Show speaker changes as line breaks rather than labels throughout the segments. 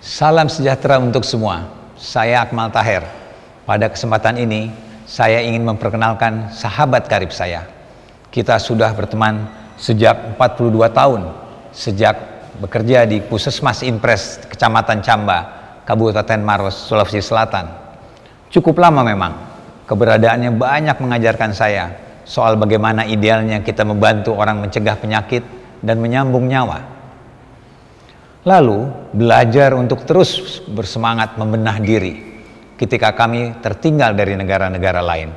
Salam sejahtera untuk semua. Saya Akmal Taher. Pada kesempatan ini, saya ingin memperkenalkan sahabat karib saya. Kita sudah berteman sejak 42 tahun, sejak bekerja di Puskesmas Impres, Kecamatan Camba, Kabupaten Maros, Sulawesi Selatan. Cukup lama memang, keberadaannya banyak mengajarkan saya soal bagaimana idealnya kita membantu orang mencegah penyakit dan menyambung nyawa. Lalu, belajar untuk terus bersemangat membenah diri ketika kami tertinggal dari negara-negara lain.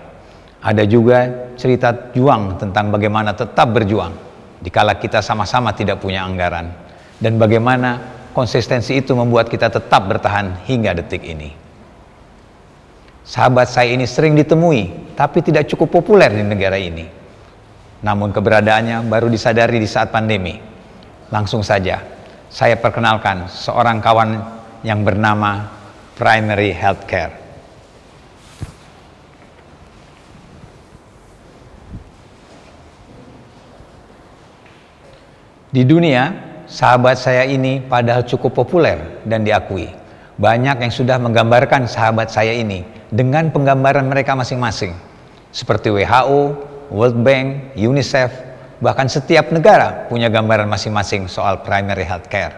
Ada juga cerita juang tentang bagaimana tetap berjuang dikala kita sama-sama tidak punya anggaran, dan bagaimana konsistensi itu membuat kita tetap bertahan hingga detik ini. Sahabat saya ini sering ditemui, tapi tidak cukup populer di negara ini. Namun keberadaannya baru disadari di saat pandemi. Langsung saja saya perkenalkan seorang kawan yang bernama Primary Healthcare. Di dunia, sahabat saya ini padahal cukup populer dan diakui. Banyak yang sudah menggambarkan sahabat saya ini dengan penggambaran mereka masing-masing, seperti WHO, World Bank, UNICEF. Bahkan setiap negara punya gambaran masing-masing soal primary healthcare.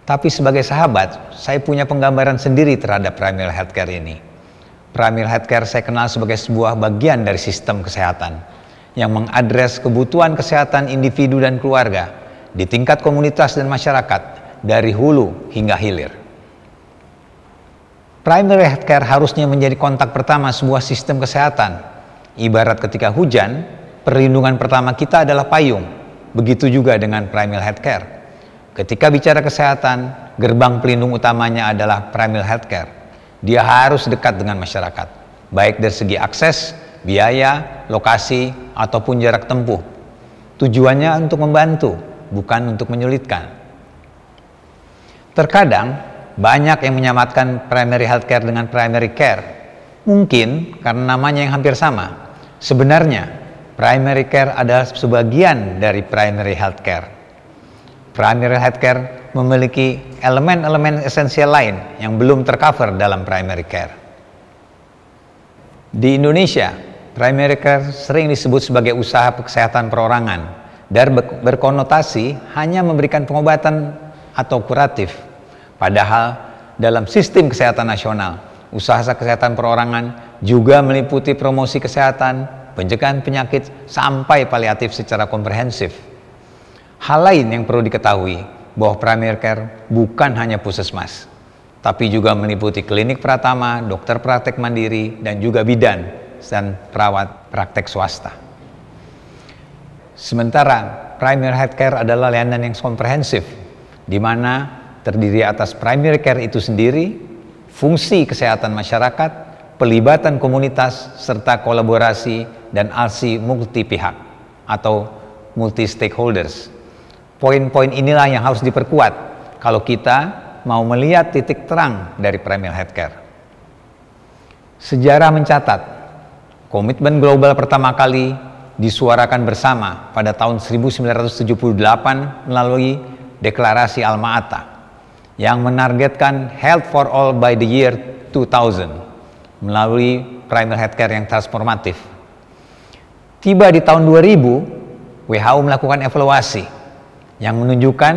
Tapi sebagai sahabat, saya punya penggambaran sendiri terhadap primary healthcare ini. Primary healthcare saya kenal sebagai sebuah bagian dari sistem kesehatan yang mengadres kebutuhan kesehatan individu dan keluarga di tingkat komunitas dan masyarakat dari hulu hingga hilir. Primary healthcare harusnya menjadi kontak pertama sebuah sistem kesehatan. Ibarat ketika hujan, perlindungan pertama kita adalah payung. Begitu juga dengan primary healthcare. Ketika bicara kesehatan, gerbang pelindung utamanya adalah primary healthcare. Dia harus dekat dengan masyarakat, baik dari segi akses, biaya, lokasi, ataupun jarak tempuh. Tujuannya untuk membantu, bukan untuk menyulitkan. Terkadang, banyak yang menyamatkan primary healthcare dengan primary care. Mungkin karena namanya yang hampir sama. Sebenarnya, primary care adalah sebagian dari primary healthcare. Primary healthcare memiliki elemen-elemen esensial lain yang belum tercover dalam primary care. Di Indonesia, primary care sering disebut sebagai usaha kesehatan perorangan dan berkonotasi hanya memberikan pengobatan atau kuratif. Padahal dalam sistem kesehatan nasional, usaha kesehatan perorangan juga meliputi promosi kesehatan, pencegahan penyakit, sampai paliatif secara komprehensif. Hal lain yang perlu diketahui bahwa primary care bukan hanya puskesmas, tapi juga meliputi klinik pratama, dokter praktek mandiri, dan juga bidan dan perawat praktek swasta. Sementara primary health care adalah layanan yang komprehensif, di mana terdiri atas primary care itu sendiri, fungsi kesehatan masyarakat, pelibatan komunitas, serta kolaborasi dan aksi multi pihak atau multi stakeholders. Poin-poin inilah yang harus diperkuat kalau kita mau melihat titik terang dari primary healthcare. Sejarah mencatat, komitmen global pertama kali disuarakan bersama pada tahun 1978 melalui Deklarasi Alma-Ata yang menargetkan health for all by the year 2000 melalui primary healthcare yang transformatif. Tiba di tahun 2000, WHO melakukan evaluasi yang menunjukkan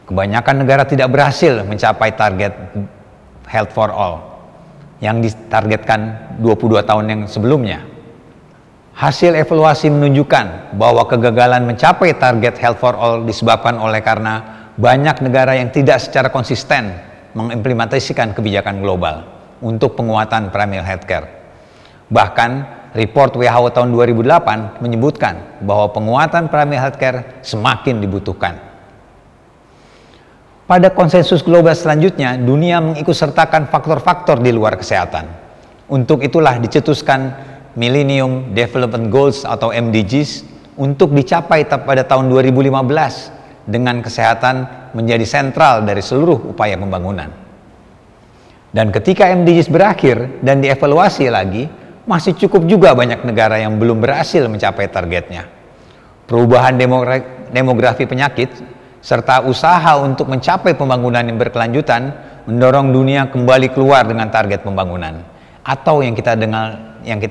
kebanyakan negara tidak berhasil mencapai target health for all yang ditargetkan 22 tahun yang sebelumnya. Hasil evaluasi menunjukkan bahwa kegagalan mencapai target health for all disebabkan oleh karena banyak negara yang tidak secara konsisten mengimplementasikan kebijakan global untuk penguatan primary healthcare. Bahkan, report WHO tahun 2008 menyebutkan bahwa penguatan primary healthcare semakin dibutuhkan. Pada konsensus global selanjutnya, dunia mengikutsertakan faktor-faktor di luar kesehatan. Untuk itulah dicetuskan Millennium Development Goals atau MDGs untuk dicapai pada tahun 2015 dengan kesehatan menjadi sentral dari seluruh upaya pembangunan. Dan ketika MDGs berakhir dan dievaluasi lagi, masih cukup juga banyak negara yang belum berhasil mencapai targetnya. Perubahan demografi penyakit serta usaha untuk mencapai pembangunan yang berkelanjutan mendorong dunia kembali keluar dengan target pembangunan atau yang kita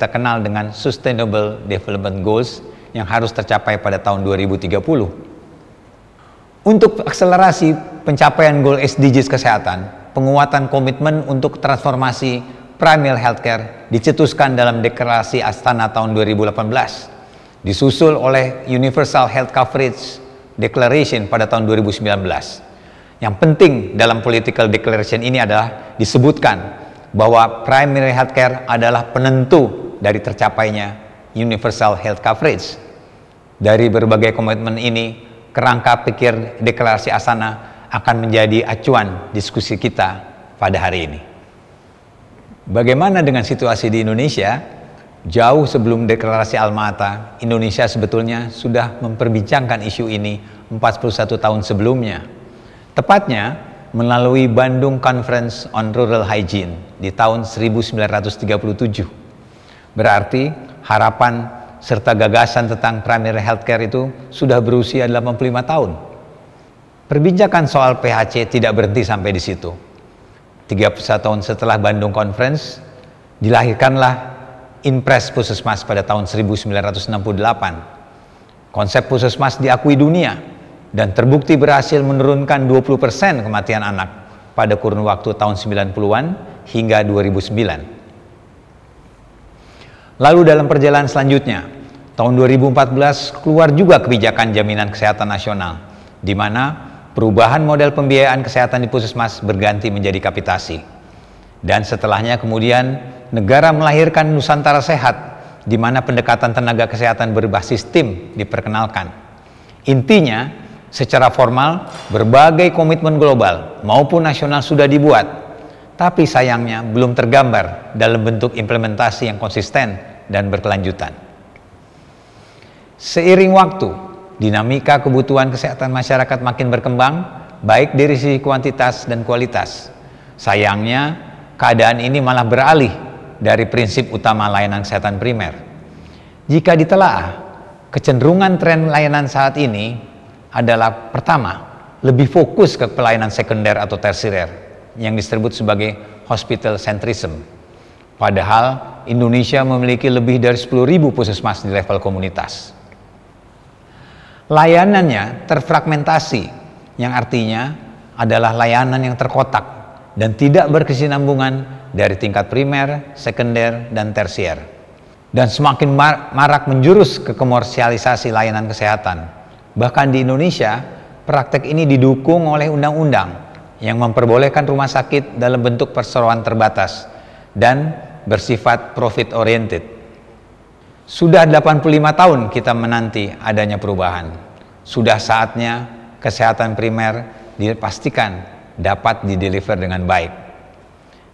kenal dengan Sustainable Development Goals yang harus tercapai pada tahun 2030. Untuk akselerasi pencapaian goal SDGs kesehatan, penguatan komitmen untuk transformasi primary healthcare dicetuskan dalam Deklarasi Astana tahun 2018, disusul oleh Universal Health Coverage Declaration pada tahun 2019. Yang penting dalam political declaration ini adalah disebutkan bahwa primary healthcare adalah penentu dari tercapainya universal health coverage. Dari berbagai komitmen ini, kerangka pikir Deklarasi Astana akan menjadi acuan diskusi kita pada hari ini. Bagaimana dengan situasi di Indonesia? Jauh sebelum Deklarasi Alma-Ata, Indonesia sebetulnya sudah memperbincangkan isu ini 41 tahun sebelumnya. Tepatnya melalui Bandung Conference on Rural Hygiene di tahun 1937. Berarti harapan serta gagasan tentang primary healthcare itu sudah berusia 85 tahun. Perbincangan soal PHC tidak berhenti sampai di situ. 31 tahun setelah Bandung Conference, dilahirkanlah Inpres Puskesmas pada tahun 1968. Konsep Puskesmas diakui dunia dan terbukti berhasil menurunkan 20% kematian anak pada kurun waktu tahun 90-an hingga 2009. Lalu dalam perjalanan selanjutnya, tahun 2014 keluar juga kebijakan jaminan kesehatan nasional, di mana perubahan model pembiayaan kesehatan di Puskesmas berganti menjadi kapitasi. Dan setelahnya kemudian negara melahirkan Nusantara Sehat, di mana pendekatan tenaga kesehatan berbasis tim diperkenalkan. Intinya, secara formal, berbagai komitmen global maupun nasional sudah dibuat, tapi sayangnya belum tergambar dalam bentuk implementasi yang konsisten dan berkelanjutan. Seiring waktu, dinamika kebutuhan kesehatan masyarakat makin berkembang, baik dari sisi kuantitas dan kualitas. Sayangnya, keadaan ini malah beralih dari prinsip utama layanan kesehatan primer. Jika ditelaah, kecenderungan tren layanan saat ini adalah pertama, lebih fokus ke pelayanan sekunder atau tersier yang disebut sebagai hospital centrism. Padahal Indonesia memiliki lebih dari 10.000 puskesmas di level komunitas. Layanannya terfragmentasi, yang artinya adalah layanan yang terkotak dan tidak berkesinambungan dari tingkat primer, sekunder, dan tersier. Dan semakin marak menjurus ke komersialisasi layanan kesehatan. Bahkan di Indonesia, praktek ini didukung oleh undang-undang yang memperbolehkan rumah sakit dalam bentuk perseroan terbatas dan bersifat profit oriented. Sudah 85 tahun kita menanti adanya perubahan. Sudah saatnya kesehatan primer dipastikan dapat dideliver dengan baik.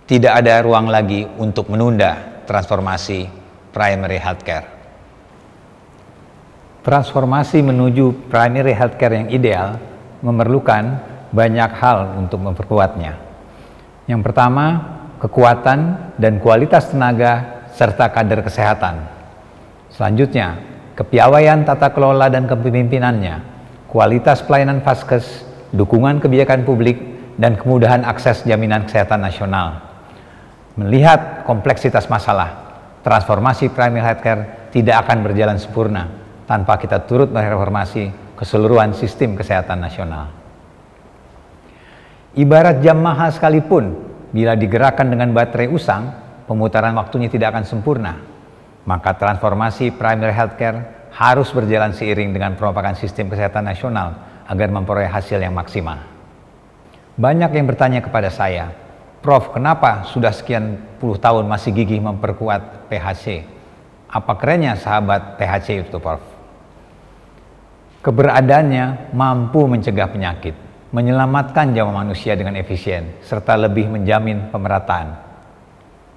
Tidak ada ruang lagi untuk menunda transformasi primary healthcare. Transformasi menuju primary healthcare yang ideal memerlukan banyak hal untuk memperkuatnya. Yang pertama, kekuatan dan kualitas tenaga serta kader kesehatan. Selanjutnya, kepiawaian tata kelola dan kepemimpinannya, kualitas pelayanan vaskes, dukungan kebijakan publik, dan kemudahan akses jaminan kesehatan nasional. Melihat kompleksitas masalah, transformasi primary healthcare tidak akan berjalan sempurna tanpa kita turut mereformasi keseluruhan sistem kesehatan nasional. Ibarat jam mahal sekalipun, bila digerakkan dengan baterai usang, pemutaran waktunya tidak akan sempurna. Maka transformasi primary healthcare harus berjalan seiring dengan perompakan sistem kesehatan nasional agar memperoleh hasil yang maksimal. Banyak yang bertanya kepada saya, Prof, kenapa sudah sekian puluh tahun masih gigih memperkuat PHC? Apa kerennya sahabat PHC itu, Prof? Keberadaannya mampu mencegah penyakit, menyelamatkan nyawa manusia dengan efisien, serta lebih menjamin pemerataan.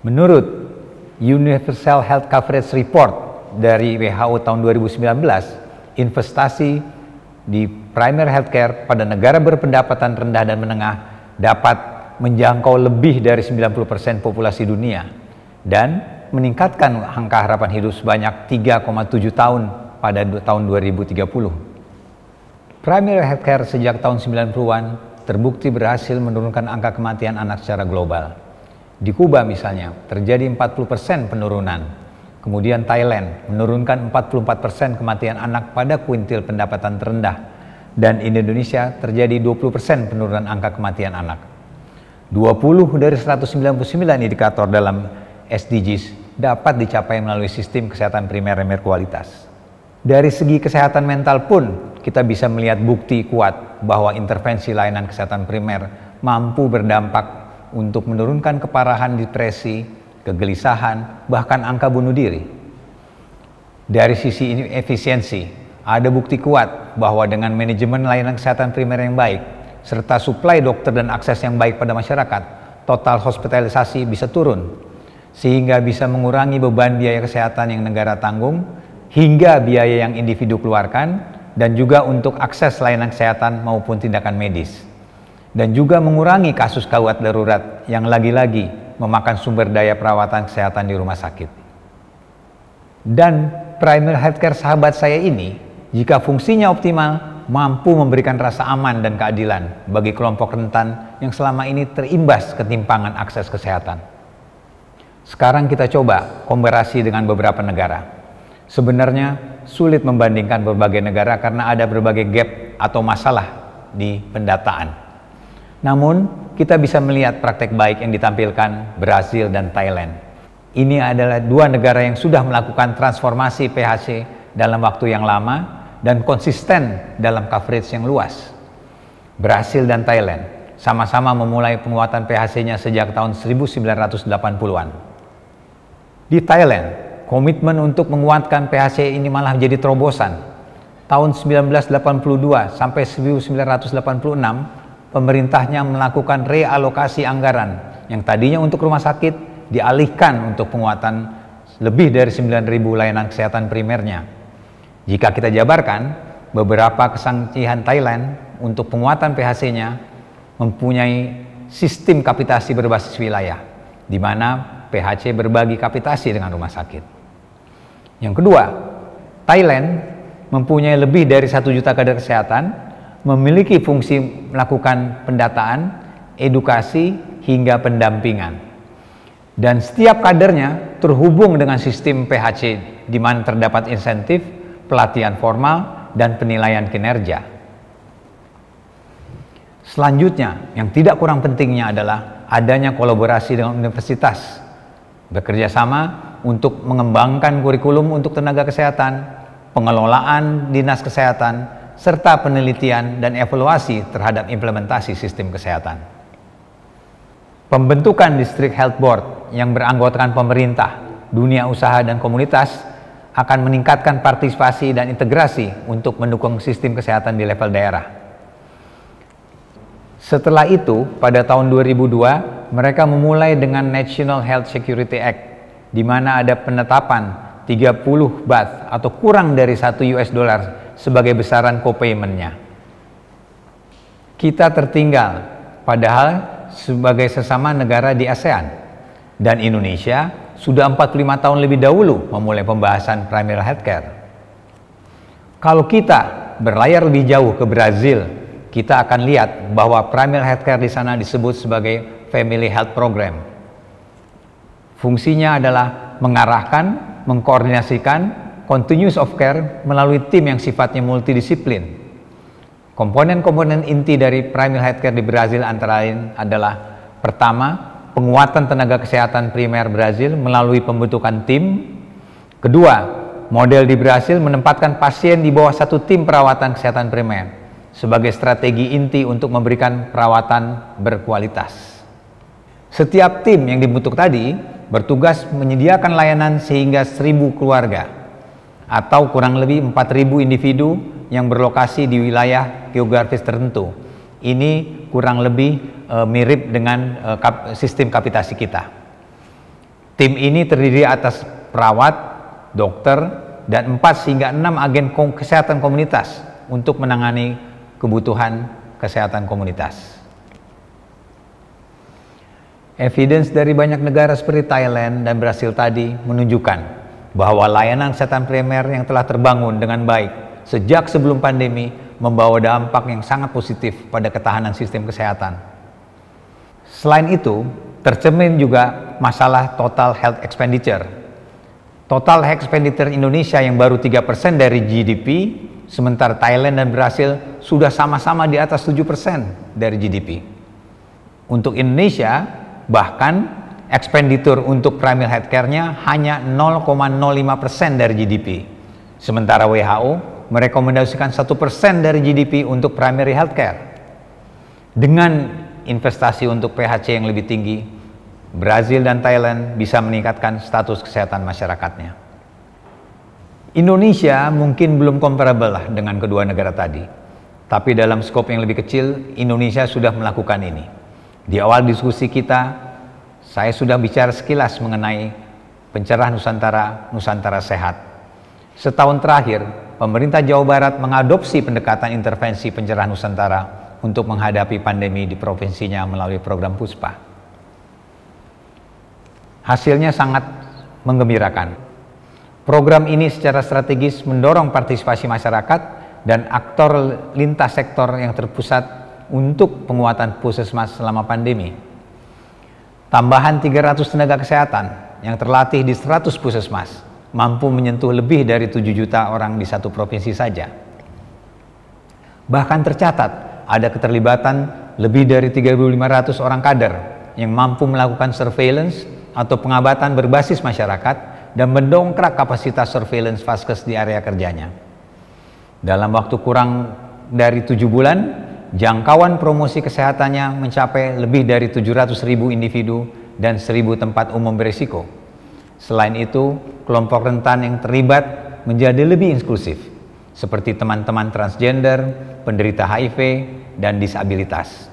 Menurut Universal Health Coverage Report dari WHO tahun 2019, investasi di primary healthcare pada negara berpendapatan rendah dan menengah dapat menjangkau lebih dari 90% populasi dunia dan meningkatkan angka harapan hidup sebanyak 3,7 tahun pada tahun 2030. Primary healthcare sejak tahun 90-an terbukti berhasil menurunkan angka kematian anak secara global. Di Kuba misalnya, terjadi 40% penurunan. Kemudian Thailand menurunkan 44% kematian anak pada kuintil pendapatan terendah. Dan di Indonesia terjadi 20% penurunan angka kematian anak. 20 dari 199 indikator dalam SDGs dapat dicapai melalui sistem kesehatan primer yang berkualitas. Dari segi kesehatan mental pun, kita bisa melihat bukti kuat bahwa intervensi layanan kesehatan primer mampu berdampak untuk menurunkan keparahan depresi, kegelisahan, bahkan angka bunuh diri. Dari sisi efisiensi, ada bukti kuat bahwa dengan manajemen layanan kesehatan primer yang baik, serta suplai dokter dan akses yang baik pada masyarakat, total hospitalisasi bisa turun, sehingga bisa mengurangi beban biaya kesehatan yang negara tanggung, hingga biaya yang individu keluarkan, dan juga untuk akses layanan kesehatan maupun tindakan medis. Dan juga mengurangi kasus gawat darurat yang lagi-lagi memakan sumber daya perawatan kesehatan di rumah sakit. Dan primary healthcare sahabat saya ini, jika fungsinya optimal, mampu memberikan rasa aman dan keadilan bagi kelompok rentan yang selama ini terimbas ketimpangan akses kesehatan. Sekarang kita coba komparasi dengan beberapa negara. Sebenarnya sulit membandingkan berbagai negara karena ada berbagai gap atau masalah di pendataan. Namun, kita bisa melihat praktek baik yang ditampilkan Brasil dan Thailand. Ini adalah dua negara yang sudah melakukan transformasi PHC dalam waktu yang lama dan konsisten dalam coverage yang luas. Brasil dan Thailand sama-sama memulai penguatan PHC-nya sejak tahun 1980-an. Di Thailand, komitmen untuk menguatkan PHC ini malah menjadi terobosan. Tahun 1982 sampai 1986, pemerintahnya melakukan realokasi anggaran yang tadinya untuk rumah sakit dialihkan untuk penguatan lebih dari 9.000 layanan kesehatan primernya. Jika kita jabarkan, beberapa kesangsihan Thailand untuk penguatan PHC-nya mempunyai sistem kapitasi berbasis wilayah, di mana PHC berbagi kapitasi dengan rumah sakit. Yang kedua, Thailand mempunyai lebih dari 1 juta kader kesehatan, memiliki fungsi melakukan pendataan, edukasi, hingga pendampingan. Dan setiap kadernya terhubung dengan sistem PHC di mana terdapat insentif, pelatihan formal, dan penilaian kinerja. Selanjutnya, yang tidak kurang pentingnya adalah adanya kolaborasi dengan universitas, bekerja sama untuk mengembangkan kurikulum untuk tenaga kesehatan, pengelolaan dinas kesehatan, serta penelitian dan evaluasi terhadap implementasi sistem kesehatan. Pembentukan District Health Board yang beranggotakan pemerintah, dunia usaha, dan komunitas akan meningkatkan partisipasi dan integrasi untuk mendukung sistem kesehatan di level daerah. Setelah itu, pada tahun 2002, mereka memulai dengan National Health Security Act, di mana ada penetapan 30 baht atau kurang dari $1 sebagai besaran co-payment-nya. Kita tertinggal, padahal sebagai sesama negara di ASEAN, dan Indonesia sudah 45 tahun lebih dahulu memulai pembahasan primary healthcare. Kalau kita berlayar lebih jauh ke Brazil, kita akan lihat bahwa primary healthcare di sana disebut sebagai family health program. Fungsinya adalah mengarahkan, mengkoordinasikan continuous of care melalui tim yang sifatnya multidisiplin. Komponen-komponen inti dari primary healthcare di Brazil antara lain adalah: pertama, penguatan tenaga kesehatan primer Brazil melalui pembentukan tim. Kedua, model di Brazil menempatkan pasien di bawah satu tim perawatan kesehatan primer sebagai strategi inti untuk memberikan perawatan berkualitas. Setiap tim yang dibentuk tadi bertugas menyediakan layanan sehingga 1.000 keluarga atau kurang lebih 4.000 individu yang berlokasi di wilayah geografis tertentu. Ini kurang lebih mirip dengan sistem kapitasi kita. Tim ini terdiri atas perawat, dokter, dan 4 hingga 6 agen kesehatan komunitas untuk menangani kebutuhan kesehatan komunitas. Evidence dari banyak negara seperti Thailand dan Brasil tadi menunjukkan bahwa layanan kesehatan primer yang telah terbangun dengan baik sejak sebelum pandemi membawa dampak yang sangat positif pada ketahanan sistem kesehatan. Selain itu, tercermin juga masalah total health expenditure. Total health expenditure Indonesia yang baru 3% dari GDP, sementara Thailand dan Brasil sudah sama-sama di atas 7% dari GDP. Untuk Indonesia, bahkan expenditure untuk primary healthcare-nya hanya 0,05% dari GDP. Sementara WHO merekomendasikan 1% dari GDP untuk primary healthcare. Dengan investasi untuk PHC yang lebih tinggi, Brazil dan Thailand bisa meningkatkan status kesehatan masyarakatnya. Indonesia mungkin belum comparable lah dengan kedua negara tadi, tapi dalam skop yang lebih kecil, Indonesia sudah melakukan ini. Di awal diskusi kita, saya sudah bicara sekilas mengenai Pencerah Nusantara, Nusantara Sehat. Setahun terakhir, pemerintah Jawa Barat mengadopsi pendekatan intervensi Pencerah Nusantara untuk menghadapi pandemi di provinsinya melalui program Puspa. Hasilnya sangat menggembirakan. Program ini secara strategis mendorong partisipasi masyarakat dan aktor lintas sektor yang terpusat untuk penguatan puskesmas selama pandemi. Tambahan 300 tenaga kesehatan yang terlatih di 100 puskesmas mampu menyentuh lebih dari 7 juta orang di satu provinsi saja. Bahkan tercatat ada keterlibatan lebih dari 3.500 orang kader yang mampu melakukan surveillance atau pengabatan berbasis masyarakat dan mendongkrak kapasitas surveillance Vaskes di area kerjanya. Dalam waktu kurang dari 7 bulan, jangkauan promosi kesehatannya mencapai lebih dari 700.000 individu dan 1.000 tempat umum berisiko. Selain itu, kelompok rentan yang terlibat menjadi lebih inklusif, seperti teman-teman transgender, penderita HIV, dan disabilitas.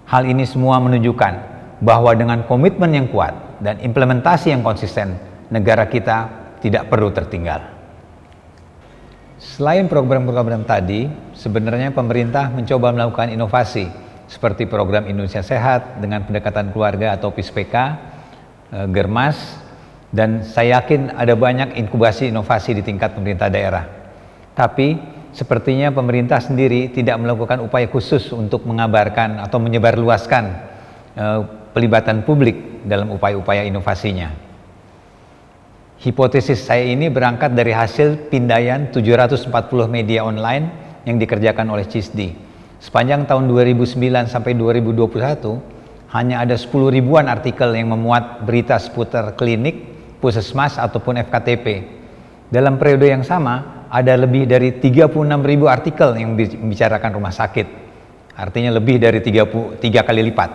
Hal ini semua menunjukkan bahwa dengan komitmen yang kuat dan implementasi yang konsisten, negara kita tidak perlu tertinggal. Selain program-program tadi, sebenarnya pemerintah mencoba melakukan inovasi seperti program Indonesia Sehat dengan pendekatan keluarga atau PISPK, Germas, dan saya yakin ada banyak inkubasi inovasi di tingkat pemerintah daerah. Tapi sepertinya pemerintah sendiri tidak melakukan upaya khusus untuk mengabarkan atau menyebarluaskan pelibatan publik dalam upaya-upaya inovasinya. Hipotesis saya ini berangkat dari hasil pindaian 740 media online yang dikerjakan oleh CISDI. Sepanjang tahun 2009 sampai 2021, hanya ada 10 ribuan artikel yang memuat berita seputar klinik, puskesmas, ataupun FKTP. Dalam periode yang sama, ada lebih dari 36.000 artikel yang membicarakan rumah sakit. Artinya lebih dari 3 kali lipat.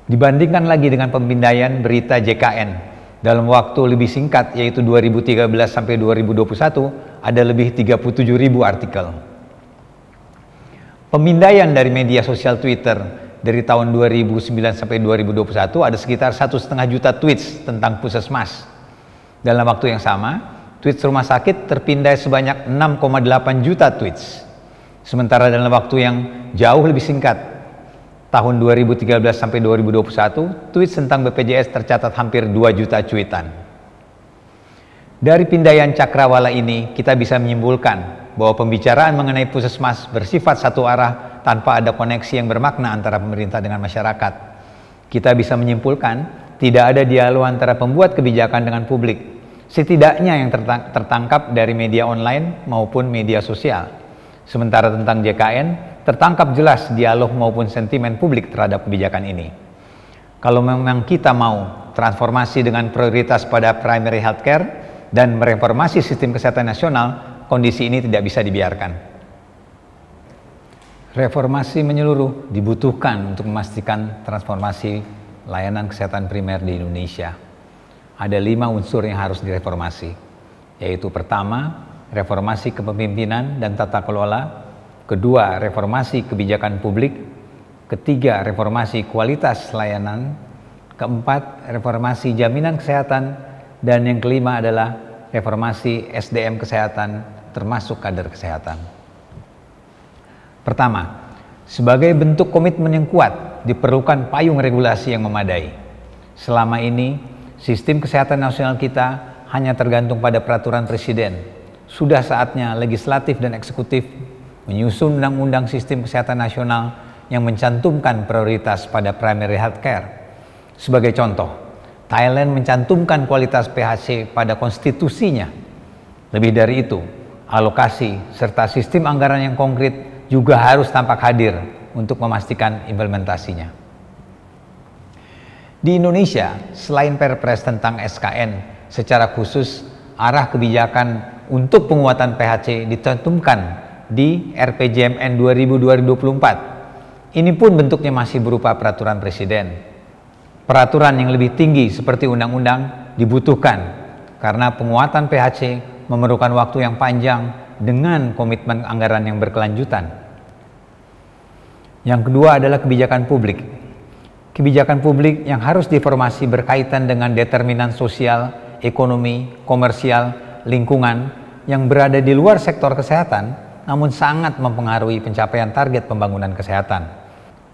Dibandingkan lagi dengan pemindaian berita JKN dalam waktu lebih singkat, yaitu 2013 sampai 2021, ada lebih 37.000 artikel. Pemindaian dari media sosial Twitter dari tahun 2009 sampai 2021 ada sekitar 1,5 juta tweets tentang puskesmas. Dalam waktu yang sama, tweets rumah sakit terpindai sebanyak 6,8 juta tweets. Sementara dalam waktu yang jauh lebih singkat, tahun 2013 sampai 2021, tweets tentang BPJS tercatat hampir 2 juta cuitan. Dari pindaian cakrawala ini, kita bisa menyimpulkan bahwa pembicaraan mengenai puskesmas bersifat satu arah tanpa ada koneksi yang bermakna antara pemerintah dengan masyarakat. Kita bisa menyimpulkan tidak ada dialog antara pembuat kebijakan dengan publik, setidaknya yang tertangkap dari media online maupun media sosial. Sementara tentang JKN, tertangkap jelas dialog maupun sentimen publik terhadap kebijakan ini. Kalau memang kita mau transformasi dengan prioritas pada primary healthcare dan mereformasi sistem kesehatan nasional, kondisi ini tidak bisa dibiarkan. Reformasi menyeluruh dibutuhkan untuk memastikan transformasi layanan kesehatan primer di Indonesia. Ada 5 unsur yang harus direformasi, yaitu pertama, reformasi kepemimpinan dan tata kelola. Kedua, reformasi kebijakan publik. Ketiga, reformasi kualitas layanan. Keempat, reformasi jaminan kesehatan. Dan yang kelima adalah reformasi SDM kesehatan, termasuk kader kesehatan. Pertama, sebagai bentuk komitmen yang kuat, diperlukan payung regulasi yang memadai. Selama ini, sistem kesehatan nasional kita hanya tergantung pada peraturan presiden. Sudah saatnya legislatif dan eksekutif menyusun Undang-Undang Sistem Kesehatan Nasional yang mencantumkan prioritas pada primary health care. Sebagai contoh, Thailand mencantumkan kualitas PHC pada konstitusinya. Lebih dari itu, alokasi serta sistem anggaran yang konkret juga harus tampak hadir untuk memastikan implementasinya. Di Indonesia, selain Perpres tentang SKN, secara khusus arah kebijakan untuk penguatan PHC dicantumkan di RPJMN 2024. Ini pun bentuknya masih berupa peraturan presiden. Peraturan yang lebih tinggi seperti undang-undang dibutuhkan karena penguatan PHC memerlukan waktu yang panjang dengan komitmen anggaran yang berkelanjutan. Yang kedua adalah kebijakan publik. Kebijakan publik yang harus diformasi berkaitan dengan determinan sosial, ekonomi, komersial, lingkungan yang berada di luar sektor kesehatan, namun sangat mempengaruhi pencapaian target pembangunan kesehatan.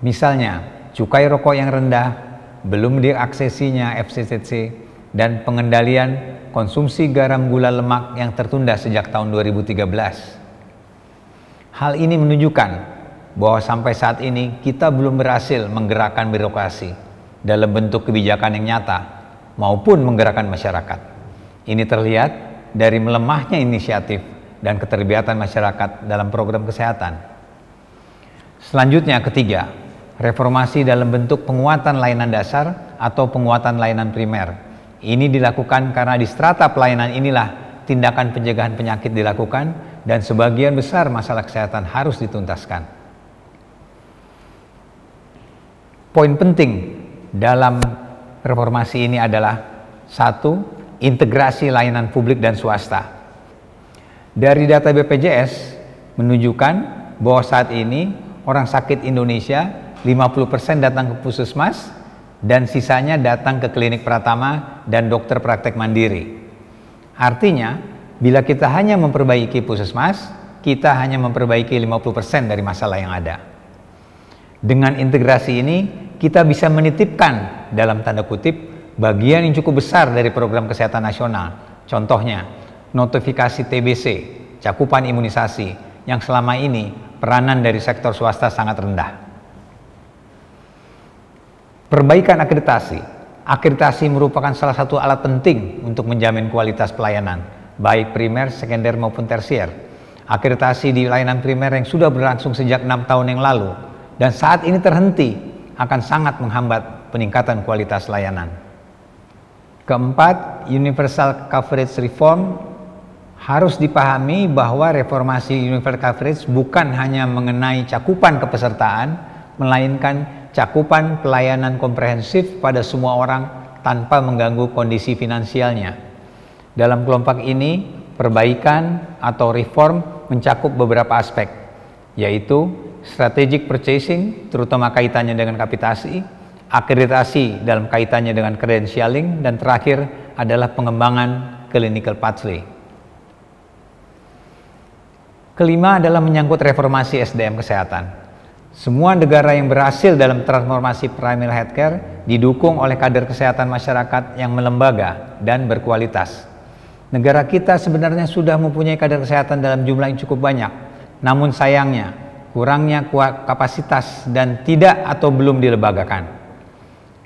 Misalnya, cukai rokok yang rendah, belum diaksesinya FCTC, dan pengendalian konsumsi garam gula lemak yang tertunda sejak tahun 2013. Hal ini menunjukkan bahwa sampai saat ini kita belum berhasil menggerakkan birokrasi dalam bentuk kebijakan yang nyata maupun menggerakkan masyarakat. Ini terlihat dari melemahnya inisiatif dan keterlibatan masyarakat dalam program kesehatan. Selanjutnya, ketiga, reformasi dalam bentuk penguatan layanan dasar atau penguatan layanan primer. Ini dilakukan karena di strata pelayanan inilah tindakan pencegahan penyakit dilakukan dan sebagian besar masalah kesehatan harus dituntaskan. Poin penting dalam reformasi ini adalah: 1. Integrasi layanan publik dan swasta. Dari data BPJS menunjukkan bahwa saat ini orang sakit Indonesia 50% datang ke puskesmas dan sisanya datang ke klinik pratama dan dokter praktek mandiri. Artinya, bila kita hanya memperbaiki puskesmas, kita hanya memperbaiki 50% dari masalah yang ada. Dengan integrasi ini, kita bisa menitipkan dalam tanda kutip bagian yang cukup besar dari program kesehatan nasional. Contohnya, notifikasi TBC, cakupan imunisasi, yang selama ini peranan dari sektor swasta sangat rendah. Perbaikan akreditasi. Akreditasi merupakan salah satu alat penting untuk menjamin kualitas pelayanan, baik primer, sekunder maupun tersier. Akreditasi di layanan primer yang sudah berlangsung sejak 6 tahun yang lalu dan saat ini terhenti akan sangat menghambat peningkatan kualitas layanan. Keempat, universal coverage reform. Harus dipahami bahwa reformasi universal coverage bukan hanya mengenai cakupan kepesertaan, melainkan cakupan pelayanan komprehensif pada semua orang tanpa mengganggu kondisi finansialnya. Dalam kelompok ini, perbaikan atau reform mencakup beberapa aspek, yaitu strategic purchasing, terutama kaitannya dengan kapitasi, akreditasi dalam kaitannya dengan credentialing, dan terakhir adalah pengembangan clinical pathway. Kelima adalah menyangkut reformasi SDM kesehatan. Semua negara yang berhasil dalam transformasi primary healthcare didukung oleh kader kesehatan masyarakat yang melembaga dan berkualitas. Negara kita sebenarnya sudah mempunyai kader kesehatan dalam jumlah yang cukup banyak, namun sayangnya kurangnya kapasitas dan tidak atau belum dilembagakan.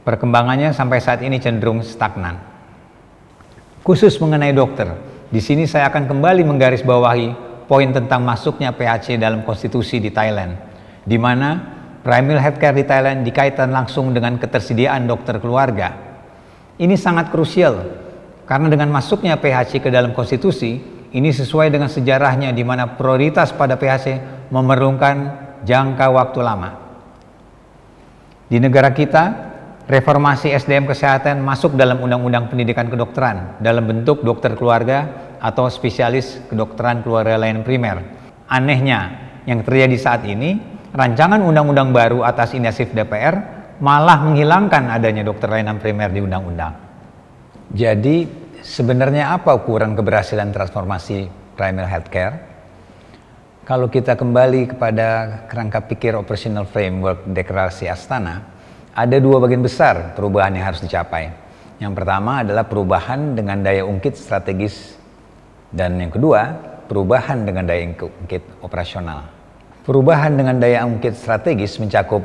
Perkembangannya sampai saat ini cenderung stagnan. Khusus mengenai dokter, di sini saya akan kembali menggarisbawahi poin tentang masuknya PHC dalam konstitusi di Thailand, di mana primary healthcare di Thailand dikaitkan langsung dengan ketersediaan dokter keluarga. Ini sangat krusial, karena dengan masuknya PHC ke dalam konstitusi, ini sesuai dengan sejarahnya di mana prioritas pada PHC memerlukan jangka waktu lama. Di negara kita, reformasi SDM kesehatan masuk dalam Undang-Undang Pendidikan Kedokteran dalam bentuk dokter keluarga atau spesialis kedokteran keluarga layanan primer. Anehnya, yang terjadi saat ini, rancangan undang-undang baru atas inisiatif DPR malah menghilangkan adanya dokter layanan primer di undang-undang. Jadi, sebenarnya apa ukuran keberhasilan transformasi primary healthcare? Kalau kita kembali kepada kerangka pikir operational framework deklarasi Astana, ada dua bagian besar perubahan yang harus dicapai. Yang pertama adalah perubahan dengan daya ungkit strategis, dan yang kedua perubahan dengan daya ungkit operasional. Perubahan dengan daya ungkit strategis mencakup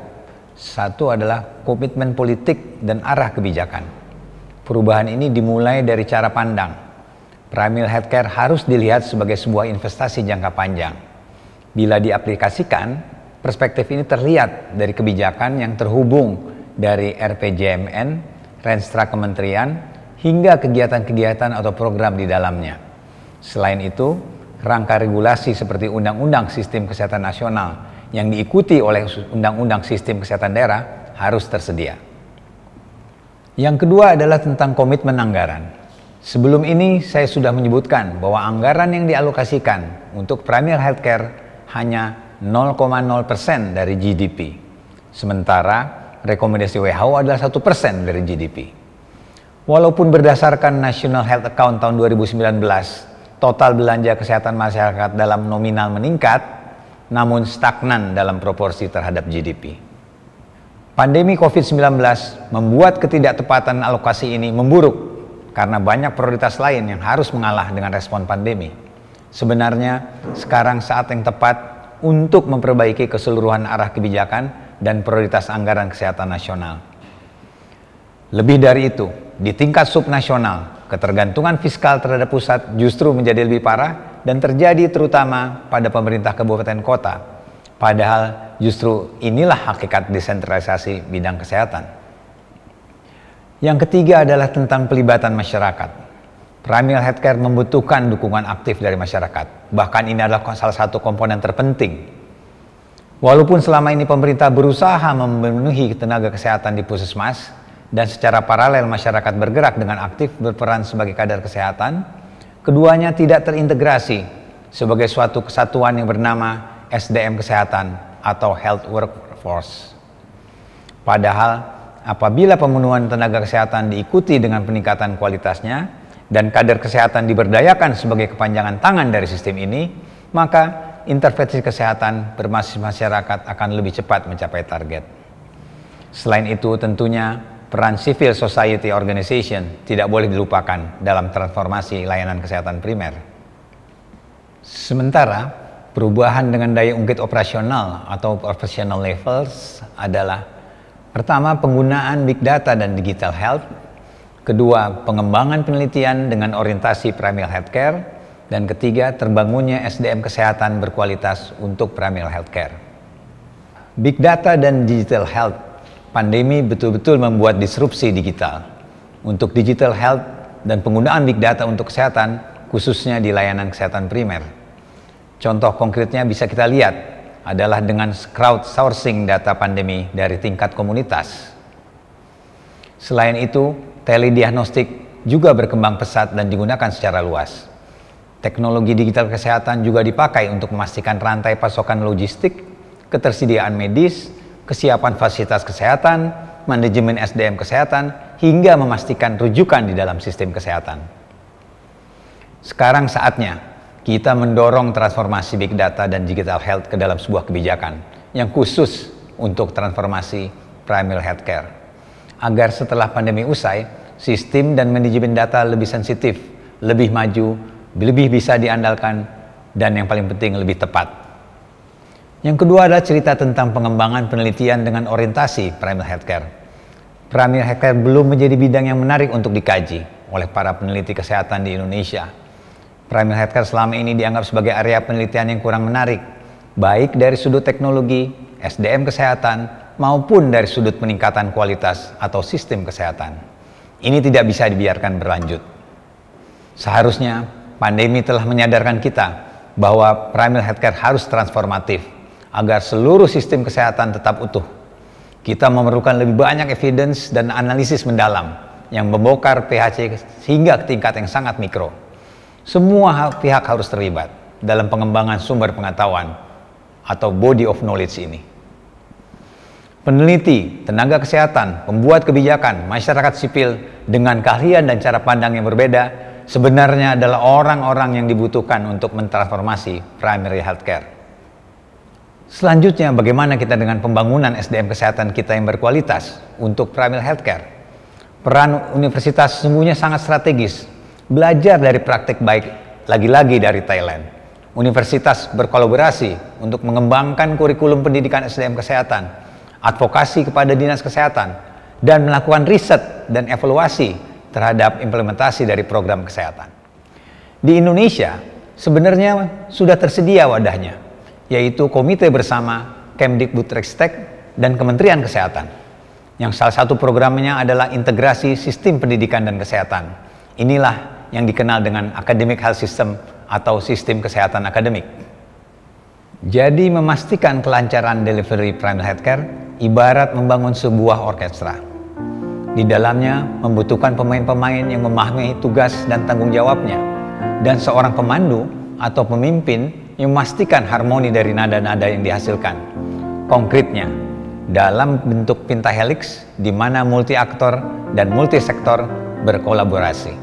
satu adalah komitmen politik dan arah kebijakan. Perubahan ini dimulai dari cara pandang. Primary healthcare harus dilihat sebagai sebuah investasi jangka panjang. Bila diaplikasikan, perspektif ini terlihat dari kebijakan yang terhubung dari RPJMN, Renstra Kementerian, hingga kegiatan-kegiatan atau program di dalamnya. Selain itu, rangka regulasi seperti Undang-Undang Sistem Kesehatan Nasional yang diikuti oleh Undang-Undang Sistem Kesehatan Daerah harus tersedia. Yang kedua adalah tentang komitmen anggaran. Sebelum ini saya sudah menyebutkan bahwa anggaran yang dialokasikan untuk primary healthcare hanya 0,0% dari GDP. Sementara rekomendasi WHO adalah 1% dari GDP. Walaupun berdasarkan National Health Account tahun 2019, total belanja kesehatan masyarakat dalam nominal meningkat, namun stagnan dalam proporsi terhadap GDP. Pandemi COVID-19 membuat ketidaktepatan alokasi ini memburuk karena banyak prioritas lain yang harus mengalah dengan respon pandemi. Sebenarnya, sekarang saat yang tepat untuk memperbaiki keseluruhan arah kebijakan dan prioritas anggaran kesehatan nasional. Lebih dari itu, di tingkat subnasional, ketergantungan fiskal terhadap pusat justru menjadi lebih parah dan terjadi terutama pada pemerintah kabupaten kota. Padahal justru inilah hakikat desentralisasi bidang kesehatan. Yang ketiga adalah tentang pelibatan masyarakat. Primary healthcare membutuhkan dukungan aktif dari masyarakat. Bahkan ini adalah salah satu komponen terpenting. Walaupun selama ini pemerintah berusaha memenuhi tenaga kesehatan di puskesmas, dan secara paralel masyarakat bergerak dengan aktif berperan sebagai kadar kesehatan, keduanya tidak terintegrasi sebagai suatu kesatuan yang bernama SDM Kesehatan atau Health Workforce. Padahal apabila pemenuhan tenaga kesehatan diikuti dengan peningkatan kualitasnya dan kader kesehatan diberdayakan sebagai kepanjangan tangan dari sistem ini, maka intervensi kesehatan berbasis masyarakat akan lebih cepat mencapai target. Selain itu tentunya peran civil society organization tidak boleh dilupakan dalam transformasi layanan kesehatan primer. Sementara, perubahan dengan daya ungkit operasional atau professional levels adalah pertama, penggunaan big data dan digital health, kedua, pengembangan penelitian dengan orientasi primary healthcare, dan ketiga, terbangunnya SDM kesehatan berkualitas untuk primary healthcare. Big data dan digital health. Pandemi betul-betul membuat disrupsi digital. Untuk digital health dan penggunaan big data untuk kesehatan, khususnya di layanan kesehatan primer. Contoh konkretnya bisa kita lihat adalah dengan crowdsourcing data pandemi dari tingkat komunitas. Selain itu, telediagnostik juga berkembang pesat dan digunakan secara luas. Teknologi digital kesehatan juga dipakai untuk memastikan rantai pasokan logistik, ketersediaan medis, kesiapan fasilitas kesehatan, manajemen SDM kesehatan, hingga memastikan rujukan di dalam sistem kesehatan. Sekarang saatnya kita mendorong transformasi big data dan digital health ke dalam sebuah kebijakan yang khusus untuk transformasi primary healthcare. Agar setelah pandemi usai, sistem dan manajemen data lebih sensitif, lebih maju, lebih bisa diandalkan, dan yang paling penting lebih tepat. Yang kedua adalah cerita tentang pengembangan penelitian dengan orientasi primary healthcare. Primary healthcare belum menjadi bidang yang menarik untuk dikaji oleh para peneliti kesehatan di Indonesia. Primary healthcare selama ini dianggap sebagai area penelitian yang kurang menarik, baik dari sudut teknologi, SDM kesehatan, maupun dari sudut peningkatan kualitas atau sistem kesehatan. Ini tidak bisa dibiarkan berlanjut. Seharusnya pandemi telah menyadarkan kita bahwa primary healthcare harus transformatif agar seluruh sistem kesehatan tetap utuh. Kita memerlukan lebih banyak evidence dan analisis mendalam yang membongkar PHC hingga ke tingkat yang sangat mikro. Semua pihak harus terlibat dalam pengembangan sumber pengetahuan atau body of knowledge ini. Peneliti, tenaga kesehatan, pembuat kebijakan, masyarakat sipil dengan keahlian dan cara pandang yang berbeda sebenarnya adalah orang-orang yang dibutuhkan untuk mentransformasi primary healthcare. Selanjutnya, bagaimana kita dengan pembangunan SDM kesehatan kita yang berkualitas untuk primary healthcare? Peran universitas sesungguhnya sangat strategis. Belajar dari praktik baik, lagi-lagi dari Thailand. Universitas berkolaborasi untuk mengembangkan kurikulum pendidikan SDM kesehatan, advokasi kepada dinas kesehatan, dan melakukan riset dan evaluasi terhadap implementasi dari program kesehatan. Di Indonesia, sebenarnya sudah tersedia wadahnya, yaitu Komite Bersama Kemdikbudristek dan Kementerian Kesehatan, yang salah satu programnya adalah integrasi sistem pendidikan dan kesehatan. Inilah yang dikenal dengan Academic Health System atau sistem kesehatan akademik. Jadi memastikan kelancaran delivery primary healthcare ibarat membangun sebuah orkestra. Di dalamnya membutuhkan pemain-pemain yang memahami tugas dan tanggung jawabnya, dan seorang pemandu atau pemimpin yang memastikan harmoni dari nada-nada yang dihasilkan. Konkretnya, dalam bentuk pentahelix di mana multi aktor dan multi sektor berkolaborasi.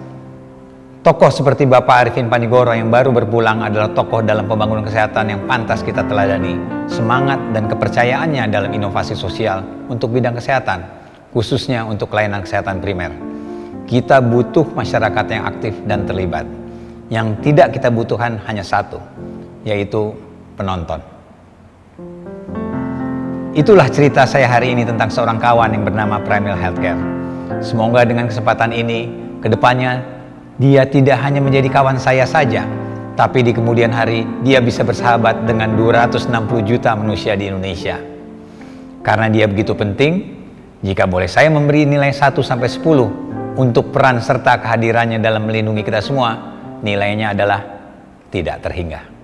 Tokoh seperti Bapak Arifin Panigoro yang baru berpulang adalah tokoh dalam pembangunan kesehatan yang pantas kita teladani. Semangat dan kepercayaannya dalam inovasi sosial untuk bidang kesehatan, khususnya untuk layanan kesehatan primer. Kita butuh masyarakat yang aktif dan terlibat. Yang tidak kita butuhkan hanya satu, yaitu penonton. Itulah cerita saya hari ini tentang seorang kawan yang bernama Primal Healthcare. Semoga dengan kesempatan ini, kedepannya dia tidak hanya menjadi kawan saya saja, tapi di kemudian hari dia bisa bersahabat dengan 260 juta manusia di Indonesia. Karena dia begitu penting, jika boleh saya memberi nilai 1-10 untuk peran serta kehadirannya dalam melindungi kita semua, nilainya adalah tidak terhingga.